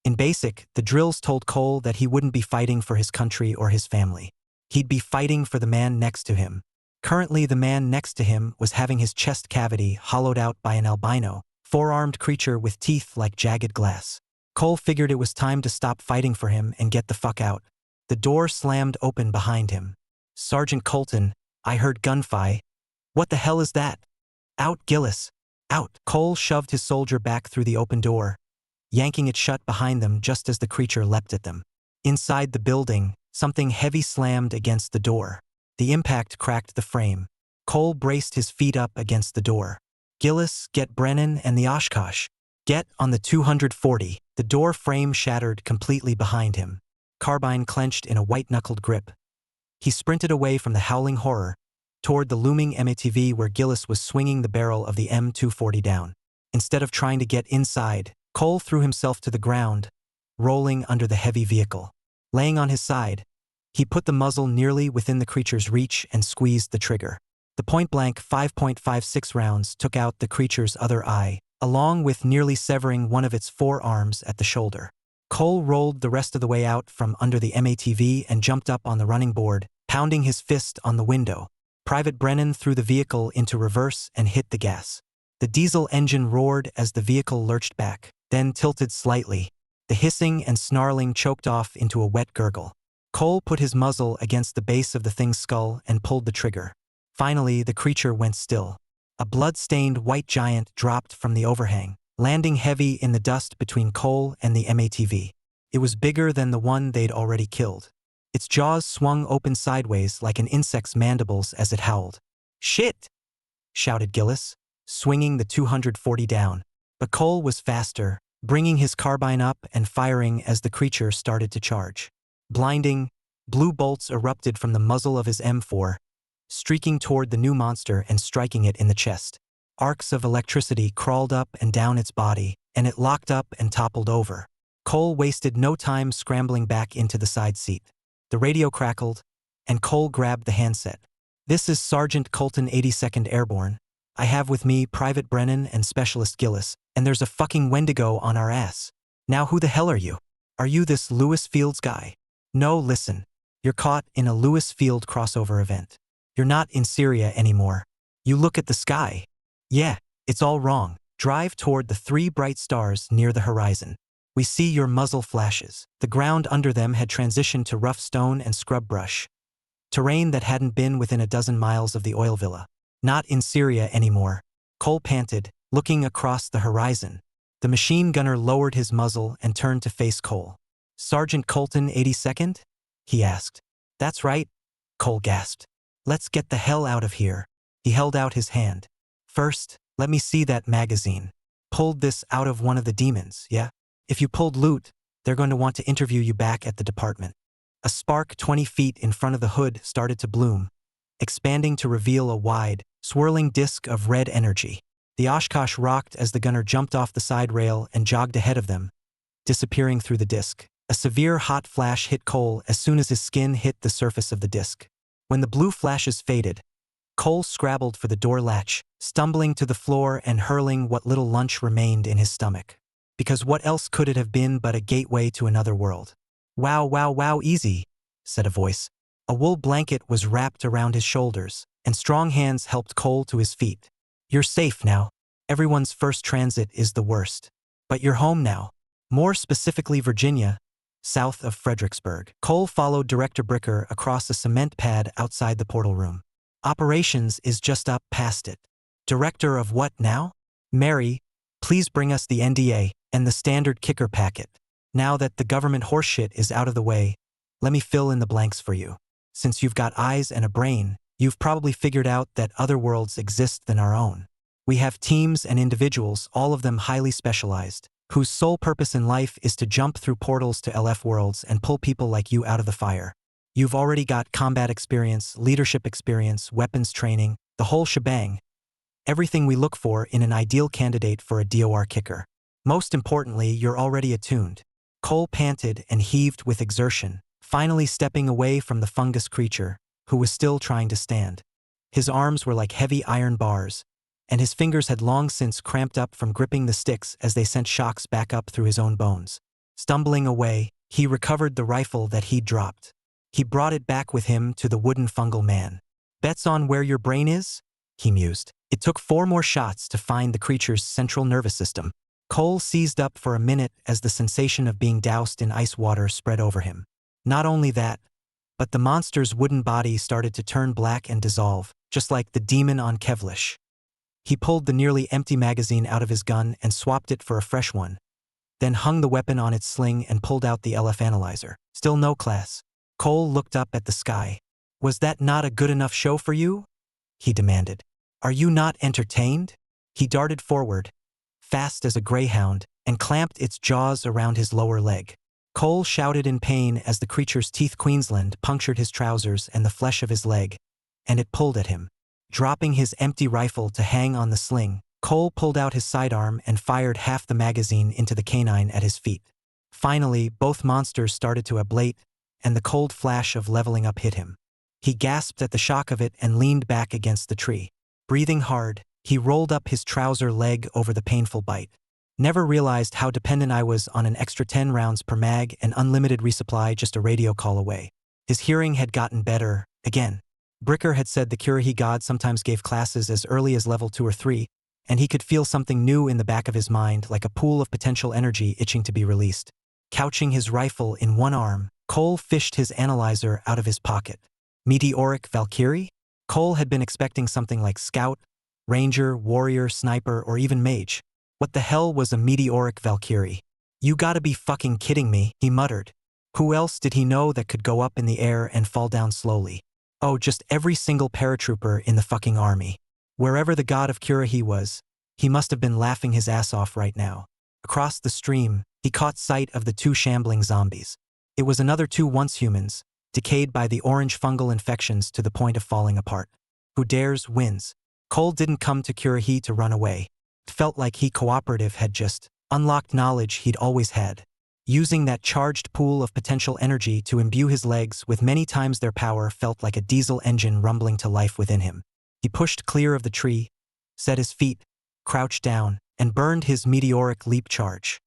In basic, the drills told Cole that he wouldn't be fighting for his country or his family. He'd be fighting for the man next to him. Currently, the man next to him was having his chest cavity hollowed out by an albino, four-armed creature with teeth like jagged glass. Cole figured it was time to stop fighting for him and get the fuck out. The door slammed open behind him. "Sergeant Colton, I heard gunfire." "What the hell is that?" "Out, Gillis. Out." Cole shoved his soldier back through the open door, yanking it shut behind them just as the creature leapt at them. Inside the building, something heavy slammed against the door. The impact cracked the frame. Cole braced his feet up against the door. "Gillis, get Brennan and the Oshkosh. Get on the 240. The door frame shattered completely behind him. Carbine clenched in a white-knuckled grip. He sprinted away from the howling horror, toward the looming MATV where Gillis was swinging the barrel of the M240 down. Instead of trying to get inside, Cole threw himself to the ground, rolling under the heavy vehicle. Laying on his side, he put the muzzle nearly within the creature's reach and squeezed the trigger. The point-blank 5.56 rounds took out the creature's other eye, along with nearly severing one of its four arms at the shoulder. Cole rolled the rest of the way out from under the MATV and jumped up on the running board, pounding his fist on the window. Private Brennan threw the vehicle into reverse and hit the gas. The diesel engine roared as the vehicle lurched back, then tilted slightly. The hissing and snarling choked off into a wet gurgle. Cole put his muzzle against the base of the thing's skull and pulled the trigger. Finally, the creature went still. A blood-stained white giant dropped from the overhang, landing heavy in the dust between Cole and the MATV. It was bigger than the one they'd already killed. Its jaws swung open sideways like an insect's mandibles as it howled. "Shit!" shouted Gillis, swinging the 240 down. But Cole was faster, bringing his carbine up and firing as the creature started to charge. Blinding, blue bolts erupted from the muzzle of his M4, streaking toward the new monster and striking it in the chest. Arcs of electricity crawled up and down its body, and it locked up and toppled over. Cole wasted no time scrambling back into the side seat. The radio crackled, and Cole grabbed the handset. "This is Sergeant Colton, 82nd Airborne. I have with me Private Brennan and Specialist Gillis, and there's a fucking Wendigo on our ass. Now who the hell are you? Are you this Lewis Fields guy?" "No, listen. You're caught in a Lewis Field crossover event. You're not in Syria anymore. You look at the sky. Yeah, it's all wrong. Drive toward the three bright stars near the horizon. We see your muzzle flashes." The ground under them had transitioned to rough stone and scrub brush. Terrain that hadn't been within a dozen miles of the oil villa. "Not in Syria anymore," Cole panted, looking across the horizon. The machine gunner lowered his muzzle and turned to face Cole. "Sergeant Colton, 82nd? he asked. "That's right," Cole gasped. "Let's get the hell out of here." He held out his hand. "First, let me see that magazine. Pulled this out of one of the demons, yeah? If you pulled loot, they're going to want to interview you back at the department." A spark 20 feet in front of the hood started to bloom, expanding to reveal a wide, swirling disk of red energy. The Oshkosh rocked as the gunner jumped off the side rail and jogged ahead of them, disappearing through the disk. A severe hot flash hit Cole as soon as his skin hit the surface of the disk. When the blue flashes faded, Cole scrabbled for the door latch, stumbling to the floor and hurling what little lunch remained in his stomach. Because what else could it have been but a gateway to another world? "Wow, wow, wow, easy," said a voice. A wool blanket was wrapped around his shoulders, and strong hands helped Cole to his feet. "You're safe now. Everyone's first transit is the worst. But you're home now. More specifically Virginia, south of Fredericksburg." Cole followed Director Bricker across a cement pad outside the portal room. "Operations is just up past it." "Director of what now?" "Mary, please bring us the NDA and the standard kicker packet. Now that the government horseshit is out of the way, let me fill in the blanks for you. Since you've got eyes and a brain, you've probably figured out that other worlds exist than our own. We have teams and individuals, all of them highly specialized, whose sole purpose in life is to jump through portals to LF worlds and pull people like you out of the fire. You've already got combat experience, leadership experience, weapons training, the whole shebang. Everything we look for in an ideal candidate for a DOR kicker. Most importantly, you're already attuned." Cole panted and heaved with exertion, finally stepping away from the fungus creature, who was still trying to stand. His arms were like heavy iron bars, and his fingers had long since cramped up from gripping the sticks as they sent shocks back up through his own bones. Stumbling away, he recovered the rifle that he'd dropped. He brought it back with him to the wooden fungal man. "Bets on where your brain is?" he mused. It took 4 more shots to find the creature's central nervous system. Cole seized up for a minute as the sensation of being doused in ice water spread over him. Not only that, but the monster's wooden body started to turn black and dissolve, just like the demon on Kevlish. He pulled the nearly empty magazine out of his gun and swapped it for a fresh one, then hung the weapon on its sling and pulled out the LF analyzer. Still no class. Cole looked up at the sky. "Was that not a good enough show for you?" he demanded. "Are you not entertained?" He darted forward, fast as a greyhound, and clamped its jaws around his lower leg. Cole shouted in pain as the creature's teeth Queensland punctured his trousers and the flesh of his leg, and it pulled at him. Dropping his empty rifle to hang on the sling, Cole pulled out his sidearm and fired half the magazine into the canine at his feet. Finally, both monsters started to ablate, and the cold flash of leveling up hit him. He gasped at the shock of it and leaned back against the tree. Breathing hard, he rolled up his trouser leg over the painful bite. "Never realized how dependent I was on an extra 10 rounds per mag and unlimited resupply just a radio call away." His hearing had gotten better, again. Bricker had said the Kurahi god sometimes gave classes as early as level 2 or 3, and he could feel something new in the back of his mind, like a pool of potential energy itching to be released. Couching his rifle in one arm, Cole fished his analyzer out of his pocket. Meteoric Valkyrie? Cole had been expecting something like Scout, Ranger, Warrior, Sniper, or even Mage. What the hell was a Meteoric Valkyrie? "You gotta be fucking kidding me," he muttered. Who else did he know that could go up in the air and fall down slowly? Oh, just every single paratrooper in the fucking army. Wherever the god of Kurahi was, he must have been laughing his ass off right now. Across the stream, he caught sight of the 2 shambling zombies. It was another 2 once-humans, decayed by the orange fungal infections to the point of falling apart. Who dares wins. Cole didn't come to Kurahi to run away. It felt like he cooperative had just unlocked knowledge he'd always had, using that charged pool of potential energy to imbue his legs with many times their power felt like a diesel engine rumbling to life within him. He pushed clear of the tree, set his feet, crouched down, and burned his meteoric leap charge.